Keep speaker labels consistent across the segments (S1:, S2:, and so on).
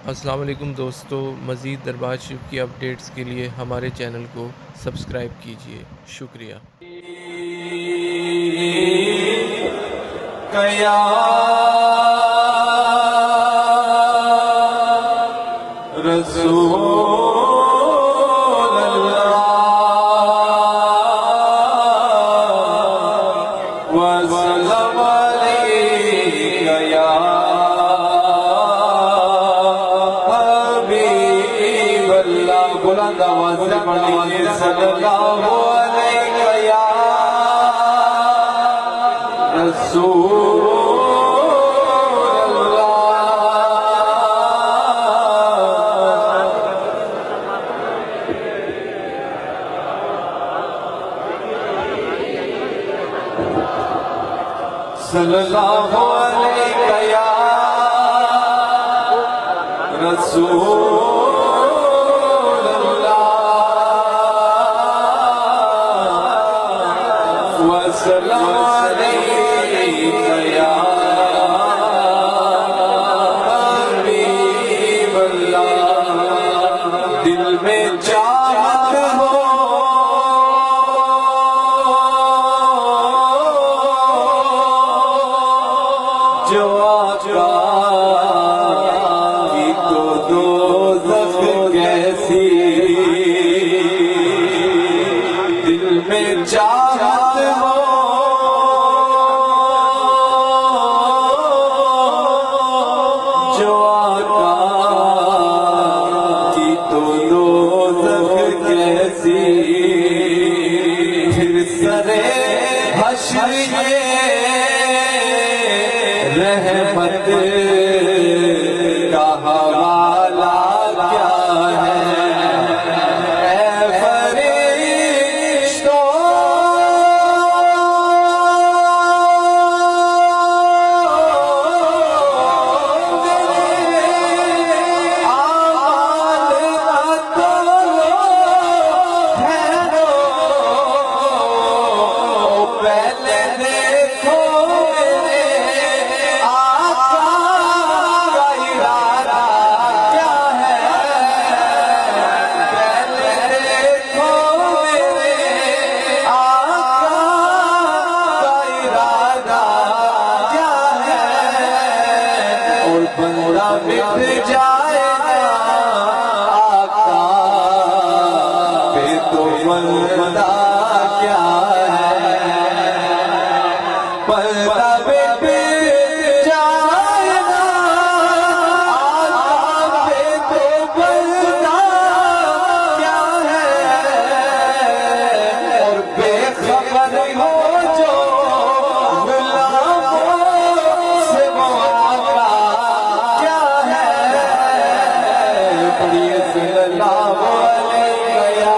S1: السلام علیکم دوستو، مزید دربار شریف کی اپڈیٹس کے لیے ہمارے چینل کو سبسکرائب کیجیے، شکریہ۔
S2: یا رسول اللہ وسلم علیک یا حبیب اللہ، بلند آواز سے پڑھیے صلی اللہ علیک یا رسول صلی اللہ علیہ یا رسول اللہ وسلم علیہ یا حبیب اللہ، دل میں چاہت ہو جو آقا کی تو دوزخ کیسی، دل میں چاہت ہو جو آقا کی تو دوزخ کیسی، پھر سرے حشر رحمت کا حوالہ کیا ہے، اے فرشتوں اعمال نہ تولو، ٹھہرو پہلے دیکھو بندہ مٹ جائے گا آقا پہ تو بندہ کیا ہے، بندہ مٹ جائے گا آقا پہ تو بندہ کیا ہے، اور بے خبر ہو جو غلاموں سے وہ آقا صلی اللہ علیہ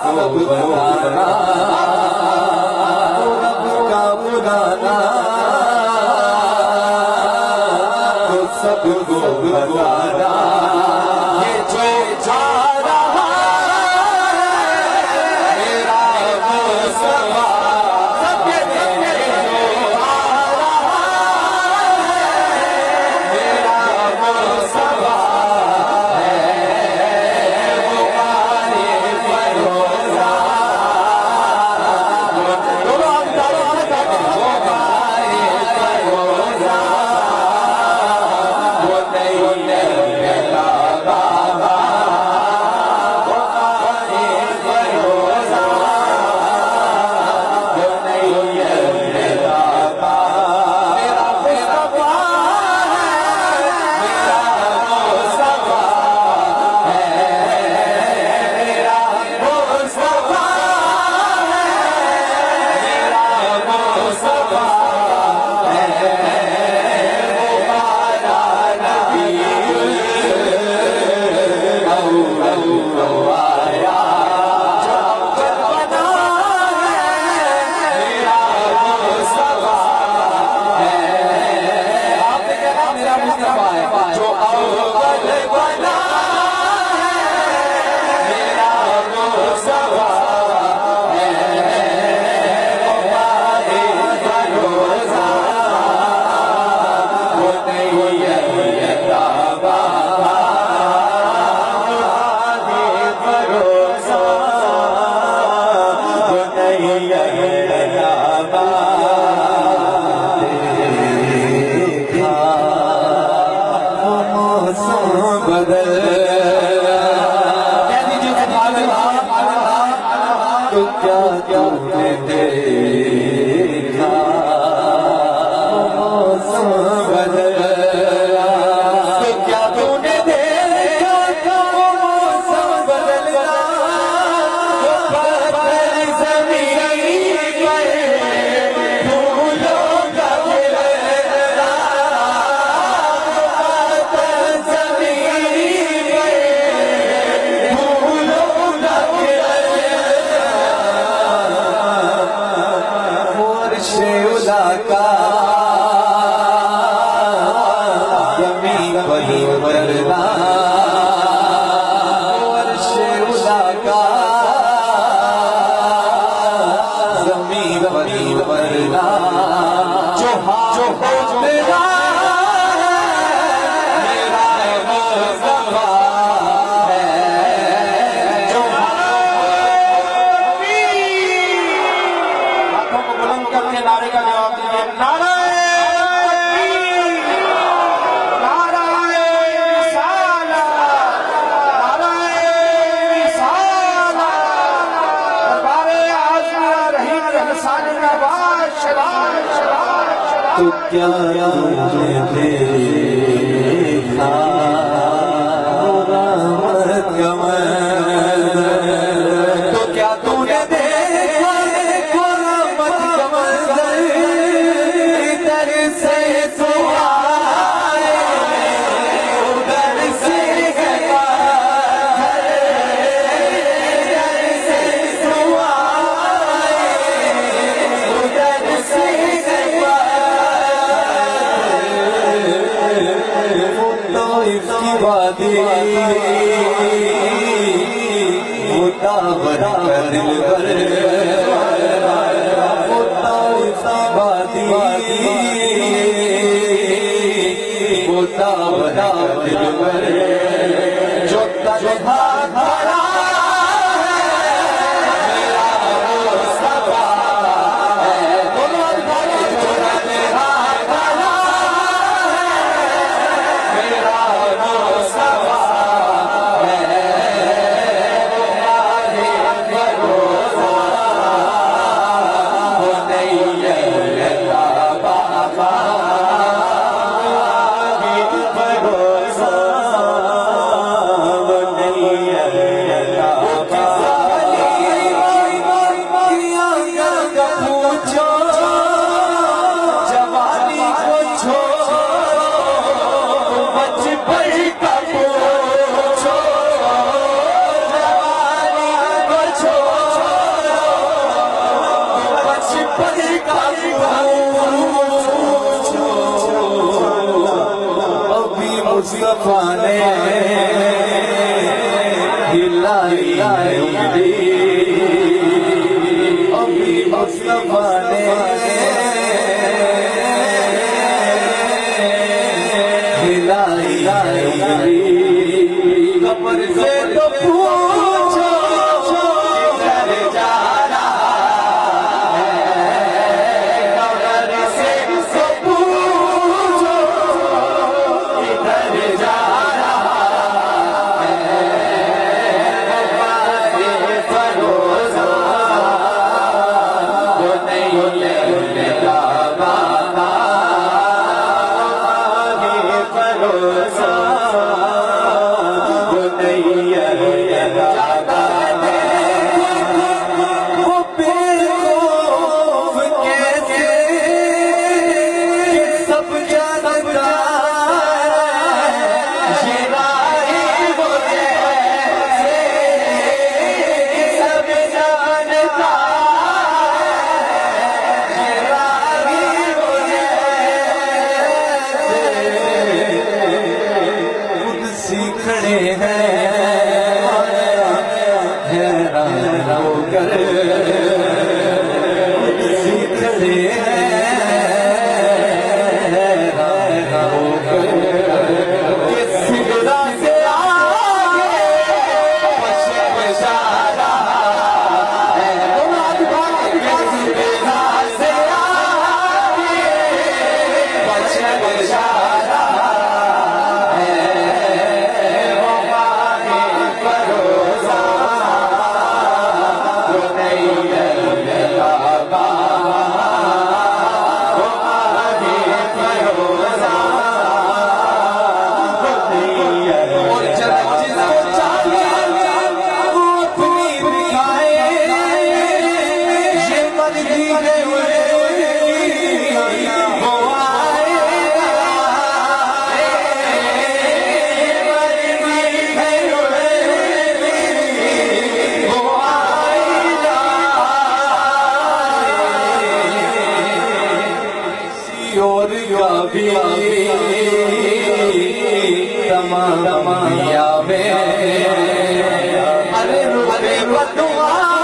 S2: سب کو بتانا رب کا بلانا تو سب کو بتانا یہ جو جا رہا میرا مصطفیٰ تو کیا تم نے دیکھا موسم بدلا تو کیا تم نے دیکھا موسم بدلا تو پتھر زمین پر پھولوں کا کھیلا پتھر زمین پر پھولوں کا کھیلا کا زمین پر برنا عرش اولا کا زمین پر برنا جو میرا مصطفیٰ ہے جو ہاتھوں کو بلند کر کے نعرے کا جواب دیجیے نعرہ تو کیا تم نے دیکھا رحمت کا منظر تو کیا تم نے دیکھا رحمت کا منظر ادھر سے تو آئے ادھر سے ادھر سے تو آئے ادھر سے وادی ہوتا بڑا دل بھر ہوتا وادی ہوتا بڑا دل بھر جو تنہا کھڑا لائی انگلی ابھی مصطفیٰ نے ہلائی انگلی قبر سے تو پوچھو کدھر جا رہا ہے قبر سے تو پوچھو کدھر جا کھڑے ہیں حیران ہو کر کھڑے ہیں حیران ہو کر کس سگڑا سے آگے بشارہ ہے کس سگڑا سے آگے بشارہ تمام دنیا میں ارے روپے بدعا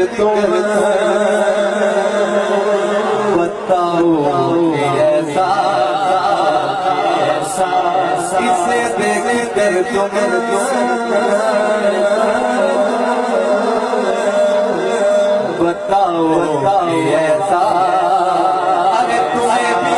S2: تم بتاؤ ایسا اسے دیکھ کر تم بتاؤ ایسا اگر تمہیں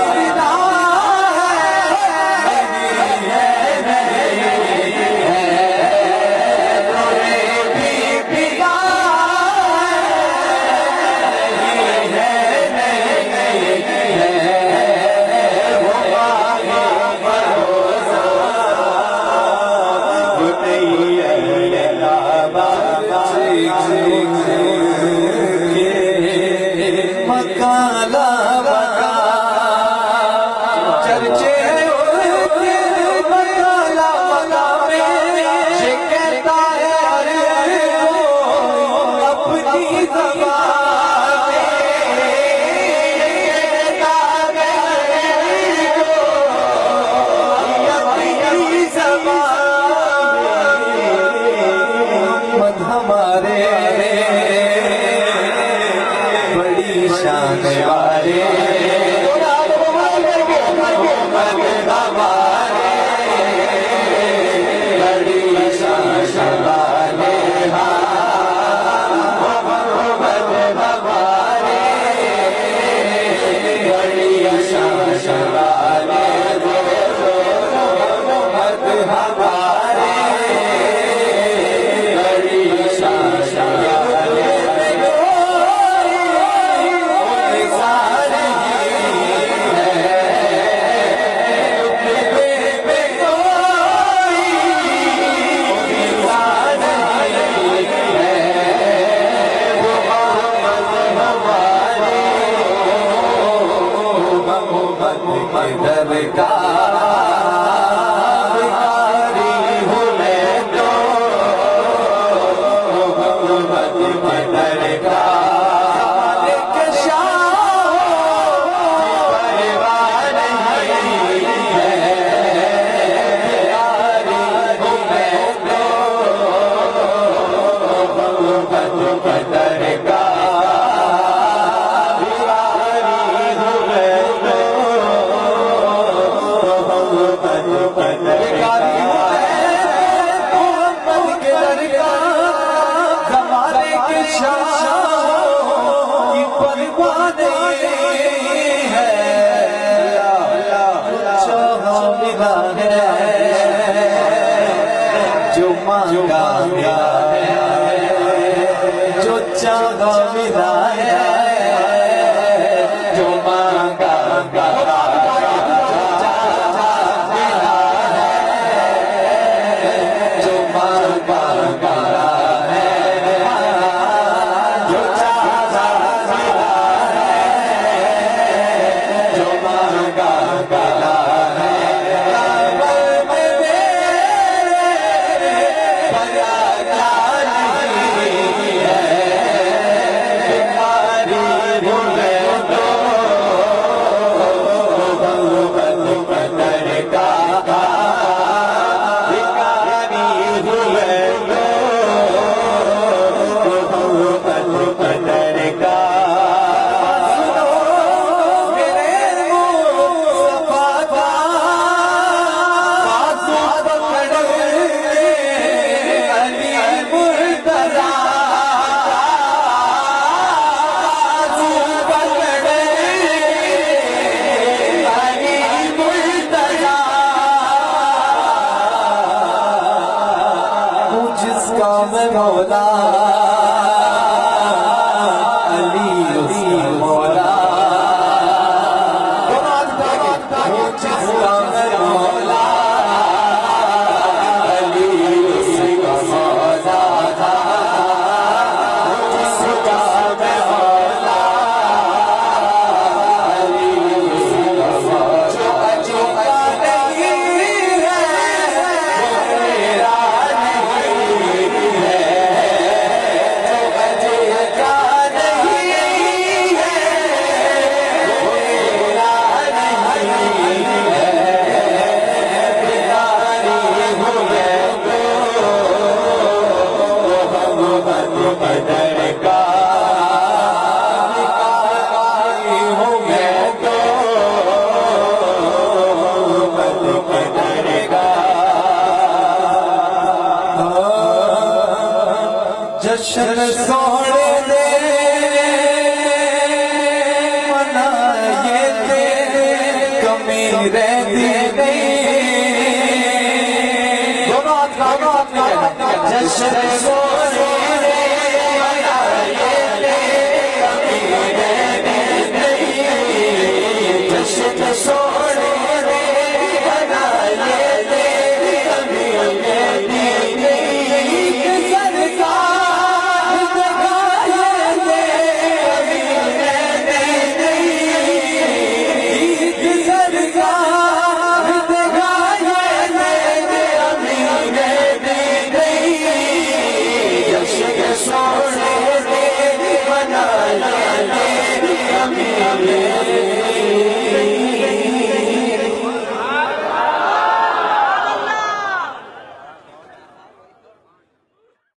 S2: جو مانگا ملا ہے، جو چاہا ملا ہے، جو مانگا ملا ہے، جو مانگا ملا ہے، جو چاہا ملا ہے، جو مانگا ملا ہے۔ مولا علی اس کا مولا جس کا مولا علی اس کا مولا تھا، جس کا مولا علی اس کا مولا، جو نہیں ہے وہ میرا جشن سوڑے دے منائے دے کمی رہتی نہیں، جشن سوڑے